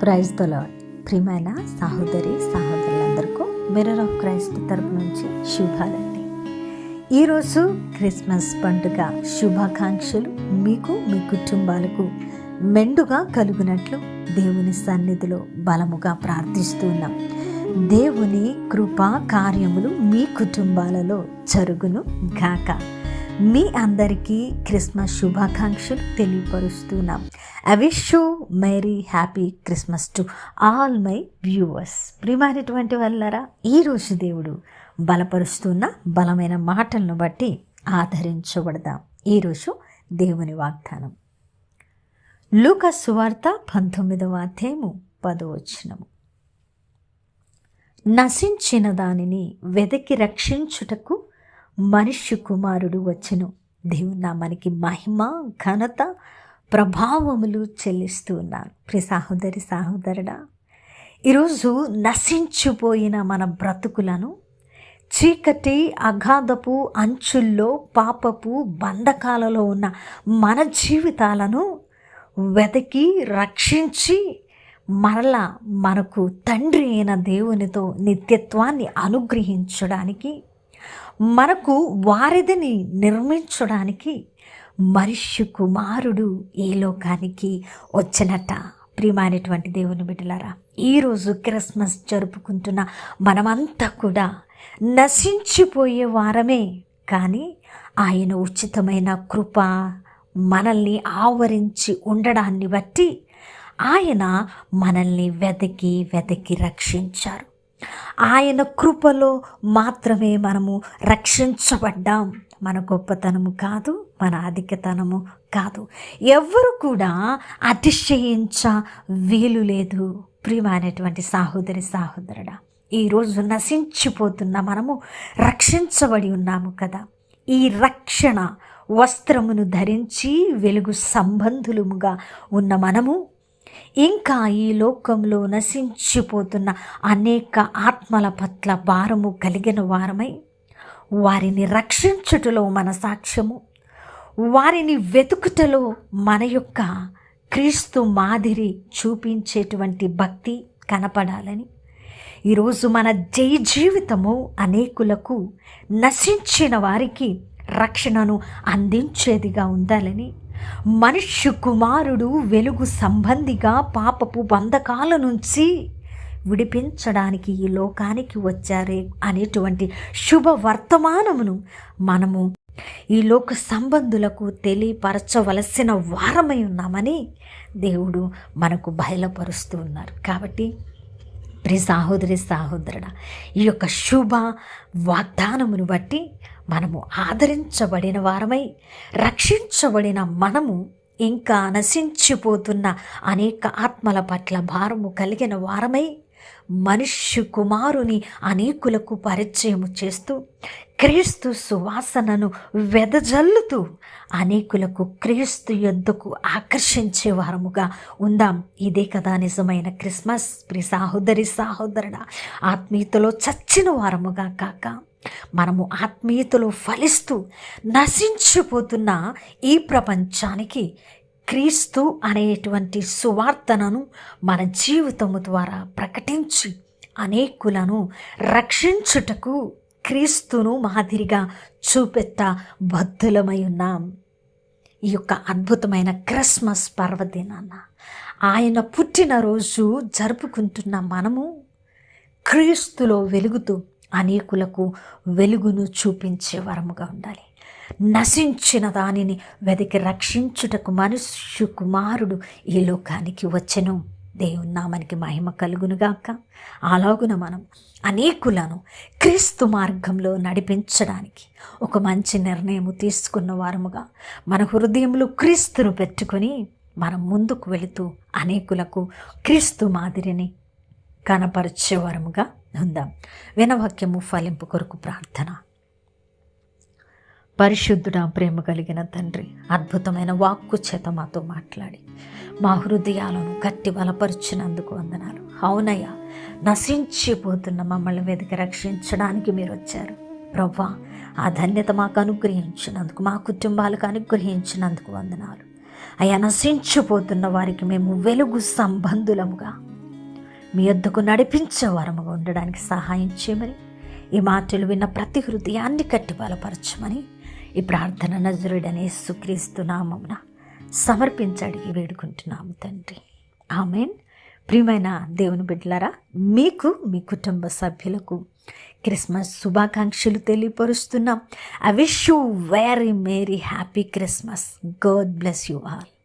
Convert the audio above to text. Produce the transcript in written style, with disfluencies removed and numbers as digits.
Praise the lord. ప్రియమైన సహోదరులందరికీ mirror of Christ తరపు నుంచి శుభాలండి. ఈరోజు క్రిస్మస్ పండుగ శుభాకాంక్షలు మీకు మీ కుటుంబాలకు మెండుగా కలుగునట్లు దేవుని సన్నిధిలో బలముగా ప్రార్థిస్తున్నాం. దేవుని కృపా కార్యములు మీ కుటుంబాలలో జరుగును గాక. మీ అందరికీ క్రిస్మస్ శుభాకాంక్షలు తెలియపరుస్తున్నాం. I wish you merry happy Christmas to all my viewers. ప్రియమైనటువంటి వాళ్ళరా, ఈరోజు దేవుడు బలపరుస్తున్న బలమైన మాటలను బట్టి ఆదరించబడదాం. ఈరోజు దేవుని వాగ్దానం లూకా సువార్త 19వ అధ్యాయము 10వ వచనము. నశించిన దానిని వెదకి రక్షించుటకు మనుష్య కుమారుడు వచ్చెను. దేవుని నామానికి మహిమ ఘనత ప్రభావములు చెల్లిస్తూ ఉన్నాను. ప్రియ సహోదరుడా, ఈరోజు నశించిపోయిన మన బ్రతుకులను చీకటి అగాధపు అంచుల్లో పాపపు బంధకాలలో ఉన్న మన జీవితాలను వెదకి రక్షించి మరలా మనకు తండ్రి అయిన దేవునితో నిత్యత్వాన్ని అనుగ్రహించడానికి, మనకు వారిదని నిర్మించడానికి మనుష్య కుమారుడు ఈ లోకానికి వచ్చినట్ట. ప్రియమైనటువంటి దేవుని బిడ్డలారా, ఈరోజు క్రిస్మస్ జరుపుకుంటున్న మనమంతా కూడా నశించిపోయే వారమే, కానీ ఆయన ఉచితమైన కృప మనల్ని ఆవరించి ఉండడాన్ని బట్టి ఆయన మనల్ని వెదకి రక్షించారు. ఆయన కృపలో మాత్రమే మనము రక్షించబడ్డాం. మన గొప్పతనము కాదు, మన అధికతనము కాదు. ఎవరు కూడా అతిశయించ వీలు లేదు. ప్రియమైనటువంటి సహోదరుడా, ఈరోజు నశించిపోతున్న మనము రక్షించబడి ఉన్నాము కదా. ఈ రక్షణ వస్త్రమును ధరించి వెలుగు సంబంధులముగా ఉన్న మనము ఇంకా ఈ లోకంలో నశించిపోతున్న అనేక ఆత్మల పట్ల భారము కలిగిన వారమై వారిని రక్షించుటలో మన సాక్ష్యము, వారిని వెతుకుటలో మన యొక్క క్రీస్తు మాదిరి చూపించేటువంటి భక్తి కనపడాలని ఈరోజు మన జీవితము అనేకులకు నశించిన వారికి రక్షణను అందించేదిగా ఉండాలని, మనుష్య కుమారుడు వెలుగు సంబంధిగా పాపపు బంధకాల నుంచి విడిపించడానికి ఈ లోకానికి వచ్చారే అనేటువంటి శుభ వర్తమానమును మనము ఈ లోక సంబంధులకు తెలియపరచవలసిన వారమై ఉన్నామని దేవుడు మనకు బయలుపరుస్తూ ఉన్నారు. కాబట్టి ప్రియ సహోదరుడా, ఈ యొక్క శుభ వాగ్దానమును బట్టి మనము ఆదరించబడిన వారమై, రక్షించబడిన మనము ఇంకా నశించిపోతున్న అనేక ఆత్మల పట్ల భారము కలిగిన వారమై మనుష్య కుమారుని అనేకులకు పరిచయము చేస్తూ క్రీస్తు సువాసనను వెదజల్లుతూ అనేకులకు క్రీస్తు యొద్దకు ఆకర్షించే వారముగా ఉందాం. ఇదే కదా నిజమైన క్రిస్మస్. ప్రియ సహోదరుడా, ఆత్మీయతలో చచ్చిన వారముగా కాక మనము ఆత్మీయతలో ఫలిస్తూ నశించిపోతున్న ఈ ప్రపంచానికి క్రీస్తు అనేటువంటి సువార్తనను మన జీవితము ద్వారా ప్రకటించి అనేకులను రక్షించుటకు క్రీస్తును మాదిరిగా చూపెట్ట బద్ధులమై ఉన్నాం. ఈ యొక్క అద్భుతమైన క్రిస్మస్ పర్వదినాన ఆయన పుట్టినరోజు జరుపుకుంటున్న మనము క్రీస్తులో వెలుగుతూ అనేకులకు వెలుగును చూపించే వరముగా ఉండాలి. నశించిన దానిని వెతికి రక్షించుటకు మనుష్య కుమారుడు ఈ లోకానికి వచ్చెను. దేవుని నామానికి మహిమ కలుగునుగాక. అలాగున మనం అనేకులను క్రీస్తు మార్గంలో నడిపించడానికి ఒక మంచి నిర్ణయం తీసుకున్న వారముగా మన హృదయంలో క్రీస్తును పెట్టుకొని మనం ముందుకు వెళుతూ అనేకులకు క్రీస్తు మాదిరిని కనపరిచే వరముగా ఉందాం. వినవాక్యము ఫలింపు కొరకు ప్రార్థన. పరిశుద్ధుడా, ప్రేమ కలిగిన తండ్రి, అద్భుతమైన వాక్కు చేత మాతో మాట్లాడి మా హృదయాలను గట్టి బలపరిచినందుకు వందనాలు. అవునయ్యా, నశించిపోతున్న మమ్మల్ని వెతికి రక్షించడానికి మీరు వచ్చారు ప్రభువా. ఆ ధన్యత మాకు అనుగ్రహించినందుకు, మా కుటుంబాలకు అనుగ్రహించినందుకు వందనాలు అయ్యా. నశించిపోతున్న వారికి మేము వెలుగు సంబంధులముగా మీ యొద్దకు నడిపించే వరముగా ఉండడానికి సహాయం చేయమని, ఈ మాటలు విన్న ప్రతి హృదయాన్ని కట్టి బలపరచమని ఈ ప్రార్థన నజరుడనే యేసుక్రీస్తు నామమున సమర్పించి అడిగి వేడుకుంటున్నాము తండ్రి. ఆమేన్. ప్రియమైన దేవుని బిడ్డలారా, మీకు మీ కుటుంబ సభ్యులకు క్రిస్మస్ శుభాకాంక్షలు తెలియపరుస్తున్నాం. I wish you very happy Christmas. God bless you all.